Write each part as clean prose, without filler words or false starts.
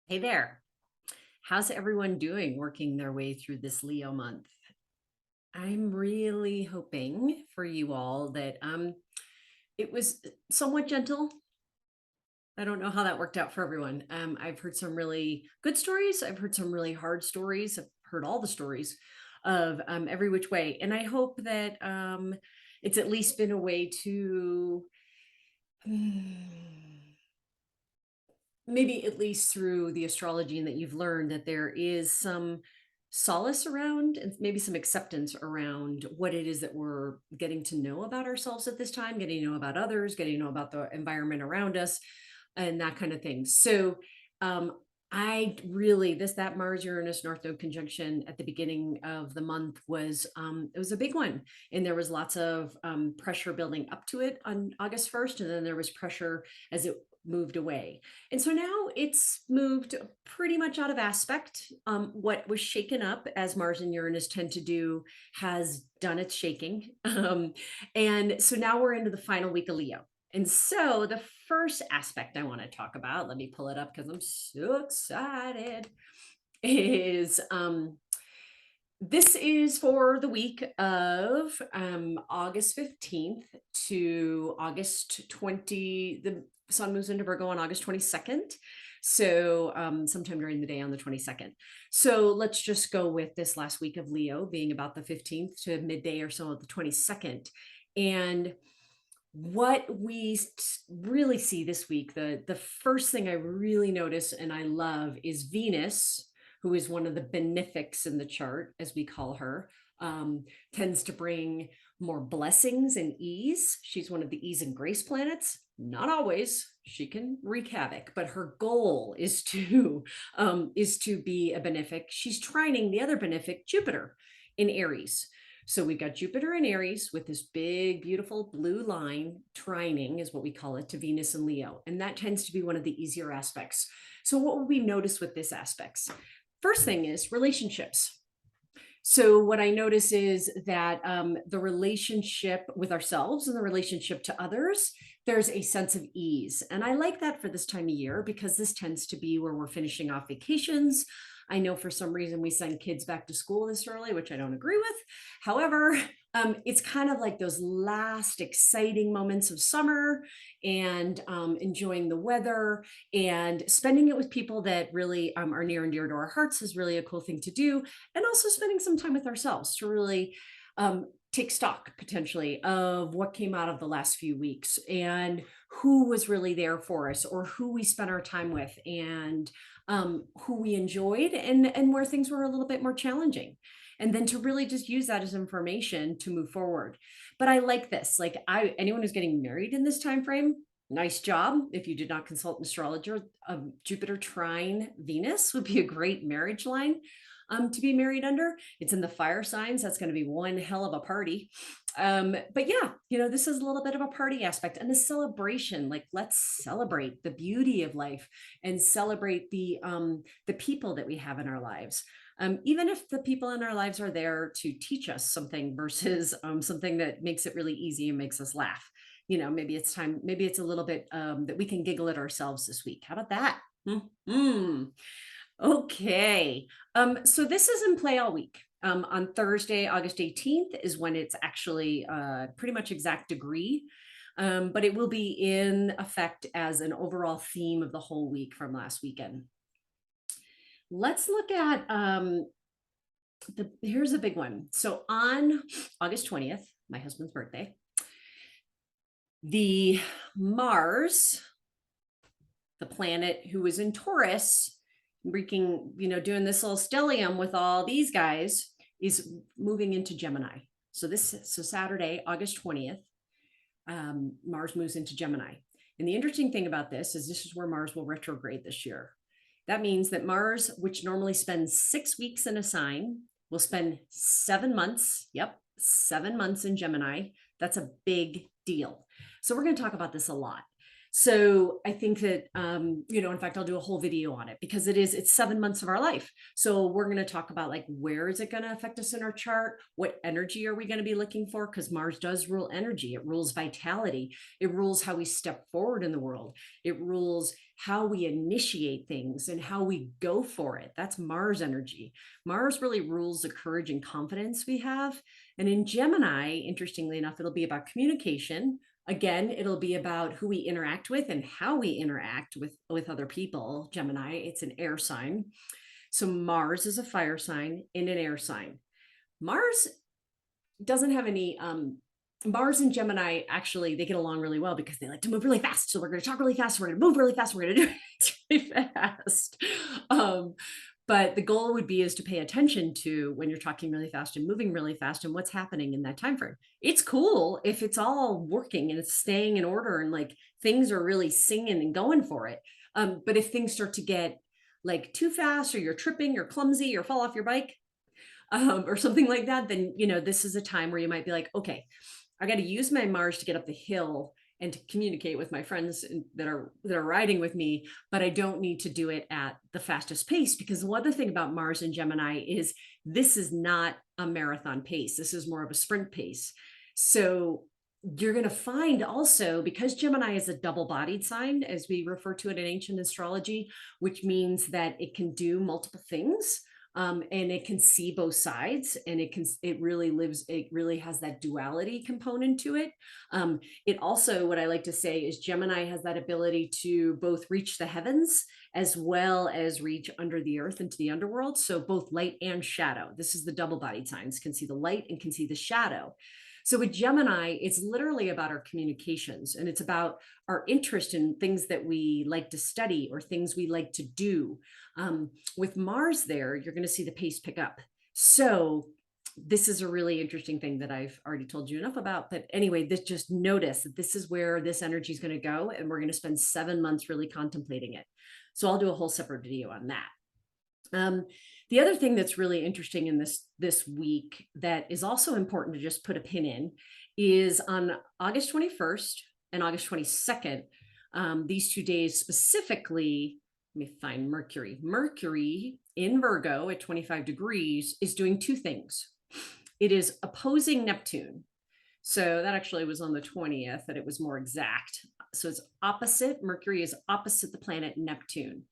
Hey there. How's everyone doing working their way through this Leo month? I'm really hoping for you all that it was somewhat gentle. I don't know how that worked out for everyone. I've heard some really good stories. I've heard some really hard stories. I've heard all the stories of every which way. And I hope that it's at least been a way to maybe at least through the astrology and that you've learned that there is some solace around and maybe some acceptance around what it is that we're getting to know about ourselves at this time, getting to know about others, getting to know about the environment around us and that kind of thing. So um I really that Mars Uranus North Node conjunction at the beginning of the month was it was a big one, and there was lots of pressure building up to it on August 1st, and then there was pressure as it moved away. And so now it's moved pretty much out of aspect. What was shaken up, as Mars and Uranus tend to do, has done its shaking. And so now we're into the final week of Leo. And so the first aspect I want to talk about, let me pull it up because I'm so excited, is this is for the week of August 15th to August 20. The sun moves into Virgo on August 22nd. So sometime during the day on the 22nd. So let's just go with this last week of Leo being about the 15th to midday or so of the 22nd. And what we really see this week, the first thing I really notice and I love is Venus, who is one of the benefics in the chart, as we call her, tends to bring more blessings and ease. She's one of the ease and grace planets. Not always. She can wreak havoc, but her goal is to be a benefic. She's trining the other benefic, Jupiter, in Aries. So we've got Jupiter in Aries with this big, beautiful blue line, trining is what we call it, to Venus and Leo. And that tends to be one of the easier aspects. So what will we notice with this aspects? First thing is relationships. So what I notice is that the relationship with ourselves and the relationship to others, there's a sense of ease. And I like that for this time of year because this tends to be where we're finishing off vacations. I know for some reason we send kids back to school this early, which I don't agree with. However, it's kind of like those last exciting moments of summer and enjoying the weather and spending it with people that really are near and dear to our hearts is really a cool thing to do. And also spending some time with ourselves to really take stock potentially of what came out of the last few weeks and who was really there for us or who we spent our time with and who we enjoyed and where things were a little bit more challenging, and then to really just use that as information to move forward. But I like this, like anyone who's getting married in this time frame, nice job. If you did not consult an astrologer, Jupiter trine Venus would be a great marriage line to be married under. It's in the fire signs. That's going to be one hell of a party. But yeah, this is a little bit of a party aspect and the celebration. Like, let's celebrate the beauty of life and celebrate the people that we have in our lives. Even if the people in our lives are there to teach us something versus something that makes it really easy and makes us laugh. Maybe it's time, maybe it's a little bit that we can giggle at ourselves this week. How about that? Okay. So this is in play all week. On Thursday, August 18th is when it's actually pretty much exact degree. But it will be in effect as an overall theme of the whole week from last weekend. Let's look at here's a big one. So on August 20th, my husband's birthday, the Mars, the planet who was in Taurus, doing this little stellium with all these guys, is moving into Gemini. So Saturday, August 20th, Mars moves into Gemini. And the interesting thing about this is where Mars will retrograde this year. That means that Mars, which normally spends 6 weeks in a sign, will spend 7 months. Yep, 7 months in Gemini. That's a big deal. So we're going to talk about this a lot. So I think that, in fact, I'll do a whole video on it because it's 7 months of our life. So we're going to talk about like, where is it going to affect us in our chart? What energy are we going to be looking for? Because Mars does rule energy. It rules vitality. It rules how we step forward in the world. It rules how we initiate things and how we go for it. That's Mars energy. Mars really rules the courage and confidence we have. And in Gemini, interestingly enough, it'll be about communication. Again, it'll be about who we interact with and how we interact with other people. Gemini, it's an air sign. So Mars is a fire sign in an air sign. Mars doesn't have any Mars and Gemini, actually, they get along really well because they like to move really fast. So we're going to talk really fast. We're going to move really fast. We're going to do it really fast. But the goal would be is to pay attention to when you're talking really fast and moving really fast and what's happening in that time frame. It's cool if it's all working and it's staying in order and like things are really singing and going for it. But if things start to get like too fast, or you're tripping or clumsy or fall off your bike, or something like that, then this is a time where you might be like, okay, I got to use my Mars to get up the hill and to communicate with my friends that are riding with me, but I don't need to do it at the fastest pace, because the other thing about Mars and Gemini is this is not a marathon pace. This is more of a sprint pace. So you're going to find also, because Gemini is a double-bodied sign, as we refer to it in ancient astrology, which means that it can do multiple things. And it can see both sides, and it really has that duality component to it. It also, what I like to say is Gemini has that ability to both reach the heavens as well as reach under the earth into the underworld. So both light and shadow. This is the double-bodied signs, can see the light and can see the shadow. So with Gemini, it's literally about our communications, and it's about our interest in things that we like to study or things we like to do. With Mars there, you're going to see the pace pick up. So this is a really interesting thing that I've already told you enough about. But anyway, just notice that this is where this energy is going to go, and we're going to spend 7 months really contemplating it. So I'll do a whole separate video on that. The other thing that's really interesting in this week that is also important to just put a pin in is on August 21st and August 22nd. These 2 days specifically, let me find Mercury. Mercury in Virgo at 25 degrees is doing two things. It is opposing Neptune. So that actually was on the 20th that it was more exact. So it's opposite. Mercury is opposite the planet Neptune.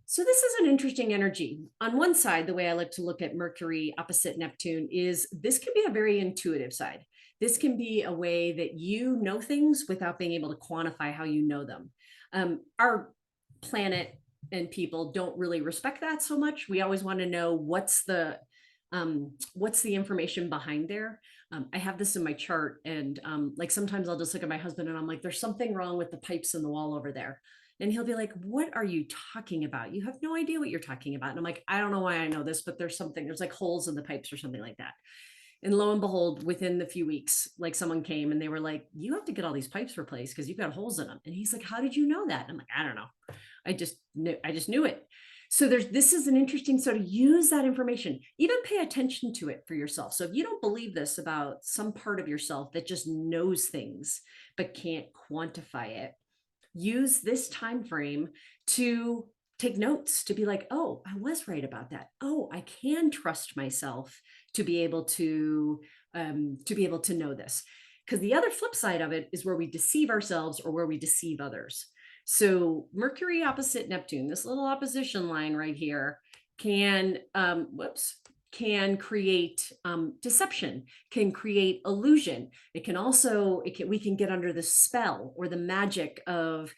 So this is an interesting energy. On one side, the way I like to look at Mercury opposite Neptune is this can be a very intuitive side. This can be a way that you know things without being able to quantify how you know them. Our planet and people don't really respect that so much. We always want to know what's the information behind there. I have this in my chart, and like sometimes I'll just look at my husband and I'm like, there's something wrong with the pipes in the wall over there. And he'll be like, what are you talking about? You have no idea what you're talking about. And I'm like, I don't know why I know this, but there's like holes in the pipes or something like that. And lo and behold, within the few weeks, like someone came and they were like, you have to get all these pipes replaced because you've got holes in them. And he's like, how did you know that? And I'm like, I don't know. I just knew it. So this is an interesting, so to use that information, even pay attention to it for yourself. So if you don't believe this about some part of yourself that just knows things but can't quantify it, use this time frame to take notes, to be like, oh, I was right about that. Oh, I can trust myself to be able to know this. Because the other flip side of it is where we deceive ourselves or where we deceive others. So Mercury opposite Neptune, this little opposition line right here, can create deception, can create illusion. It can also, we can get under the spell or the magic of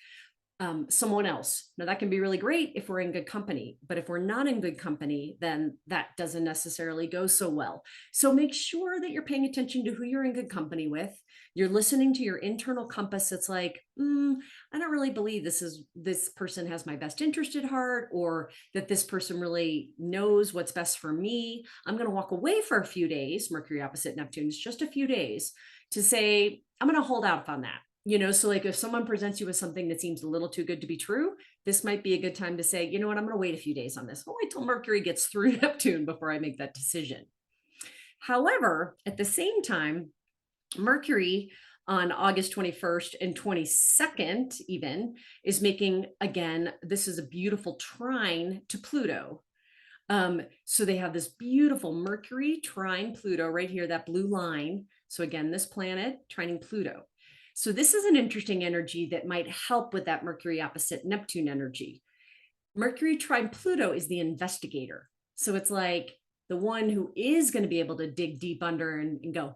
someone else. Now that can be really great if we're in good company, but if we're not in good company, then that doesn't necessarily go so well. So make sure that you're paying attention to who you're in good company with. You're listening to your internal compass. It's like, I don't really believe this person has my best interest at heart, or that this person really knows what's best for me. I'm going to walk away for a few days. Mercury opposite Neptune is just a few days to say, I'm going to hold out on that. So like if someone presents you with something that seems a little too good to be true, this might be a good time to say, you know what, I'm going to wait a few days on this. I'll wait till Mercury gets through Neptune before I make that decision. However, at the same time, Mercury on August 21st and 22nd, even, is making, again, this is a beautiful trine to Pluto. So they have this beautiful Mercury trine Pluto right here, that blue line. So again, this planet trining Pluto. So this is an interesting energy that might help with that Mercury opposite Neptune energy. Mercury trine Pluto is the investigator. So it's like the one who is going to be able to dig deep under and go,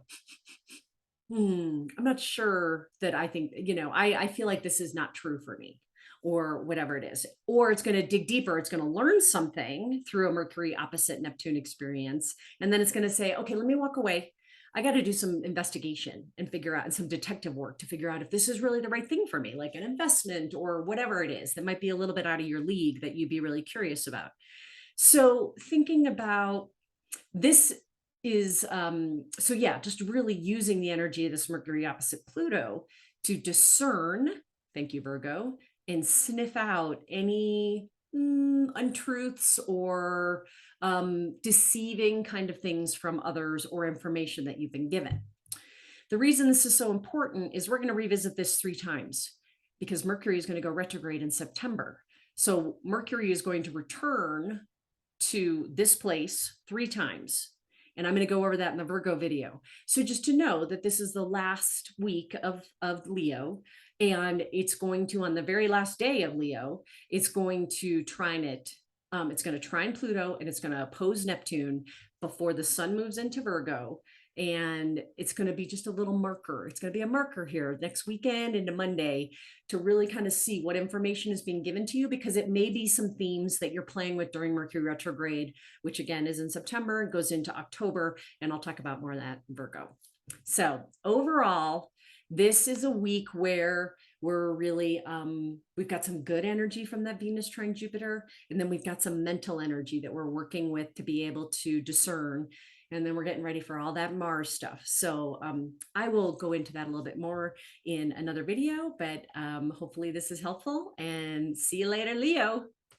I'm not sure that I think, I feel like this is not true for me, or whatever it is. Or it's going to dig deeper. It's going to learn something through a Mercury opposite Neptune experience. And then it's going to say, okay, let me walk away. I got to do some investigation and figure out, and some detective work to figure out if this is really the right thing for me, like an investment or whatever it is that might be a little bit out of your league that you'd be really curious about. So thinking about this is so yeah, just really using the energy of this Mercury opposite Pluto to discern, thank you Virgo, and sniff out any untruths or deceiving kind of things from others or information that you've been given. The reason this is so important is we're going to revisit this 3 times, because Mercury is going to go retrograde in September. So Mercury is going to return to this place 3 times. And I'm going to go over that in the Virgo video. So just to know that this is the last week of Leo, and it's going to, on the very last day of Leo, it's going to trine it. It's going to trine Pluto, and it's going to oppose Neptune before the sun moves into Virgo. And it's going to be just a little marker. It's going to be a marker here next weekend into Monday to really kind of see what information is being given to you, because it may be some themes that you're playing with during Mercury retrograde, which again is in September and goes into October. And I'll talk about more of that in Virgo. So overall, this is a week where we're really, we've got some good energy from that Venus trine Jupiter. And then we've got some mental energy that we're working with to be able to discern. And then we're getting ready for all that Mars stuff. So I will go into that a little bit more in another video, but hopefully this is helpful, and see you later, Leo.